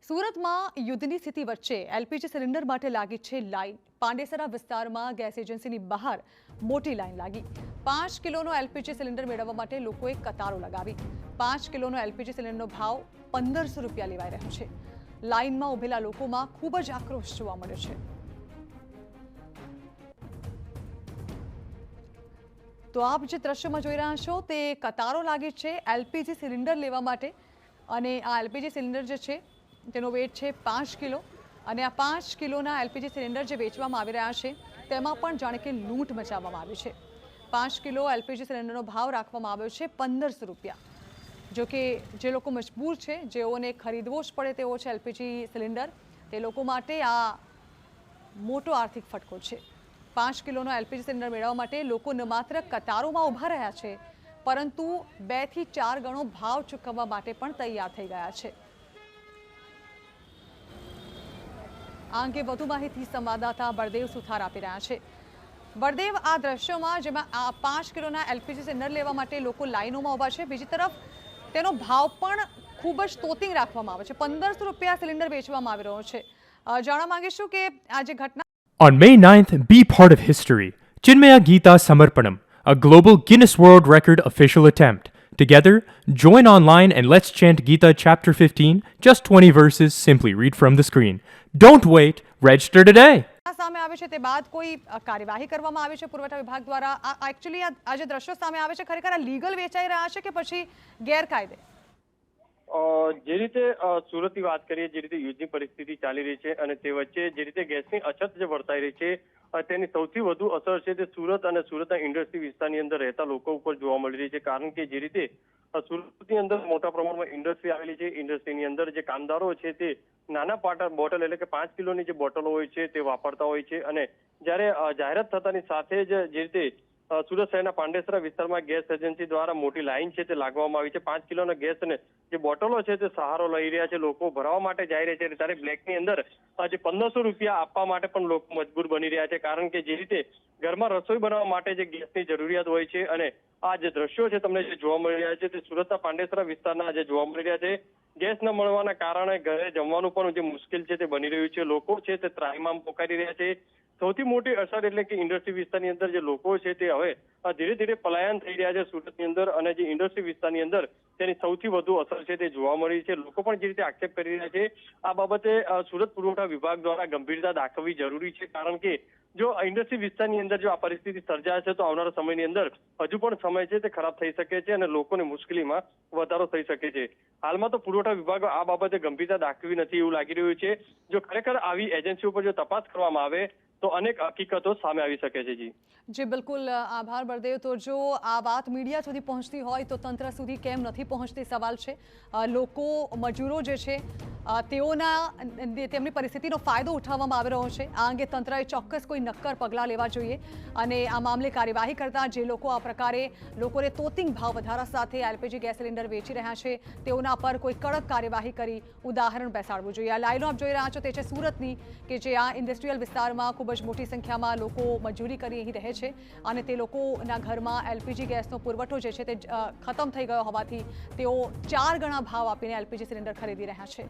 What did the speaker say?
સુરતમાં યુદ્ધની સ્થિતિ વચ્ચે એલપીજી સિલિન્ડર માટે લાગી છે લાઈન। પાંડેસરા વિસ્તારમાં ગેસ એજન્સીની બહાર મોટી લાઈન લાગી। 5 કિલોનો એલપીજી સિલિન્ડર મેળવવા માટે લોકોએ કતારો લગાવી। 5 કિલોનો એલપીજી સિલિન્ડરનો ભાવ 1500 રૂપિયા લેવાઈ રહ્યો છે। લાઈનમાં ઉભેલા લોકોમાં ખૂબ જ આક્રોશ જોવા મળ્યો છે। તો આપ જે દ્રશ્યમાં જોઈ રહ્યા છો તે કતારો લાગી છે એલપીજી સિલિન્ડર લેવા માટે અને આ એલપીજી સિલિન્ડર જે છે તેનો વેટ છે 5 કિલો અને આ 5 કિલોના એલપીજી સિલિન્ડર જે વેચવામાં આવી રહ્યા છે તેમાં પણ જાણે કે લૂંટ મચાવવામાં આવી છે। 5 કિલો એલપીજી સિલિન્ડરનો ભાવ રાખવામાં આવ્યો છે 1500 રૂપિયા। જો કે જે લોકો મજબૂર છે, જેઓને ખરીદવો જ પડે તેવો છે એલપીજી સિલિન્ડર, તે લોકો માટે આ મોટો આર્થિક ફટકો છે। 5 કિલોનો એલપીજી સિલિન્ડર મેળવવા માટે લોકો ન માત્ર કતારોમાં ઊભા રહ્યા છે, પરંતુ 2 થી 4 ગણો ભાવ ચૂકવવા માટે પણ તૈયાર થઈ ગયા છે। આ અંગે વધુ માહિતી સંવાદદાતા બળદેવ સુથાર આપી રહ્યા છે। બળદેવ, આ દ્રશ્યોમાં જેમાં આ 5 કિલોના એલપીજી સિલિન્ડર લેવા માટે લોકો લાઈનોમાં ઊભા છે, બીજી તરફ તેનો ભાવ પણ ખૂબ જ તોતિંગ રાખવામાં આવે છે। 1500 રૂપિયા સિલિન્ડર વેચવામાં આવી રહ્યો છે। જાણવા માંગીશું કે આ જે ઘટના On May 9th, be part of history. Chinmaya Geeta Samarpanam, a global Guinness World Record official attempt. Together, join online and let's chant Gita chapter 15, just 20 verses, simply read from the screen. Don't wait, register today. સામે આવે છે તે બાદ કોઈ કાર્યવાહી કરવામાં આવી છે પુરવઠા વિભાગ દ્વારા? એકચ્યુઅલી આ જે દ્રશ્યો સામે આવે છે ખરેખર આ લીગલ વેચાઈ રહ્યા છે કે પછી ગેરકાયદે? જે રીતે સુરતની વાત કરીએ, જે રીતે યુદ્ધની પરિસ્થિતિ ચાલી રહી છે અને તે વચ્ચે જે રીતે ગેસની અછત જે વર્તાઈ રહી છે તેની સૌથી વધુ અસર છે તે સુરત અને સુરતના ઇન્ડસ્ટ્રી વિસ્તારની અંદર રહેતા લોકો ઉપર જોવા મળી રહી છે। કારણ કે જે રીતે સુરતની અંદર મોટા પ્રમાણમાં ઇન્ડસ્ટ્રી આવેલી છે, ઇન્ડસ્ટ્રીની અંદર જે કામદારો છે તે નાના બોટલ એટલે કે 5 કિલોની જે બોટલો હોય છે તે વાપરતા હોય છે અને જ્યારે જાહેરાત થતાની સાથે જ જે રીતે સુરત શહેરના પાંડેસરા વિસ્તારમાં ગેસ એજન્સી દ્વારા મોટી લાઈન છે તે લાગવામાં આવી છે। 5 કિલોના ગેસ અને જે બોટલો છે તે સહારો લઈ રહ્યા છે, લોકો ભરવા માટે જઈ રહ્યા છે ત્યારે બ્લેકની અંદર જે 1500 રૂપિયા આપવા માટે પણ લોકો મજબૂર બની રહ્યા છે। કારણ કે જે રીતે ઘરમાં રસોઈ બનાવવા માટે જે ગેસની જરૂરિયાત હોય છે અને આ જે દ્રશ્યો છે તમને જે જોવા મળી રહ્યા છે તે સુરતના પાંડેસરા વિસ્તારના જે જોવા મળી રહ્યા છે। ગેસ ન મળવાના કારણે ઘરે જમવાનું પણ જે મુશ્કેલ છે તે બની રહ્યું છે, લોકો છે તે ત્રાહિમામ પોકારી રહ્યા છે। સૌથી મોટી અસર એટલે કે ઇન્ડસ્ટ્રી વિસ્તારની અંદર જે લોકો છે તે હવે ધીરે ધીરે પલાયન થઈ રહ્યા છે સુરતની અંદર અને જે ઇન્ડસ્ટ્રી વિસ્તારની અંદર તેની સૌથી વધુ અસર છે તે જોવા મળી છે। લોકો પણ જે રીતે આક્ષેપ કરી રહ્યા છે આ બાબતે સુરત પુરવઠા વિભાગ દ્વારા ગંભીરતા દાખવવી જરૂરી છે। કારણ કે જો ઇન્ડસ્ટ્રી વિસ્તારની અંદર જો આ પરિસ્થિતિ સર્જાશે તો આવનારા સમયની અંદર હજુ પણ સમય છે તે ખરાબ થઈ શકે છે અને લોકોની મુશ્કેલીમાં વધારો થઈ શકે છે। હાલમાં તો પુરવઠા વિભાગ આ બાબતે ગંભીરતા દાખવી નથી એવું લાગી રહ્યું છે। જો ખરેખર આવી એજન્સીઓ પર જો તપાસ કરવામાં આવે તો અનેક હકીકતો સામે આવી શકે છે। જી બિલકુલ, આભાર બળદેવ। તો જો આ વાત મીડિયા સુધી પહોંચતી હોય તો તંત્ર સુધી કેમ નથી પહોંચતી સવાલ છે। લોકો મજૂરો જે છે તેમની પરિસ્થિતિનો ફાયદો ઉઠાવવામાં આવી રહ્યો છે। આ અંગે તંત્રએ ચોક્કસ કોઈ નક્કર પગલાં લેવા જોઈએ અને આ મામલે કાર્યવાહી કરતા જે લોકો આ પ્રકારે લોકોને તોતિંગ ભાવ વધારા સાથે એલપીજી ગેસ સિલિન્ડર વેચી રહ્યા છે તેઓના પર કોઈ કડક કાર્યવાહી કરી ઉદાહરણ બેસાડવું જોઈએ। આ લાઈનો આપ જોઈ રહ્યા છો તે છે સુરતની, કે જે આ ઇન્ડસ્ટ્રીયલ વિસ્તારમાં ખૂબ જ મોટી સંખ્યામાં લોકો મજૂરી કરી અહીં રહે છે અને તે લોકોના ઘરમાં એલપીજી ગેસનો પુરવઠો જે છે તે ખતમ થઈ ગયો હોવાથી તેઓ 4 ગણા ભાવ આપીને એલપીજી સિલિન્ડર ખરીદી રહ્યા છે।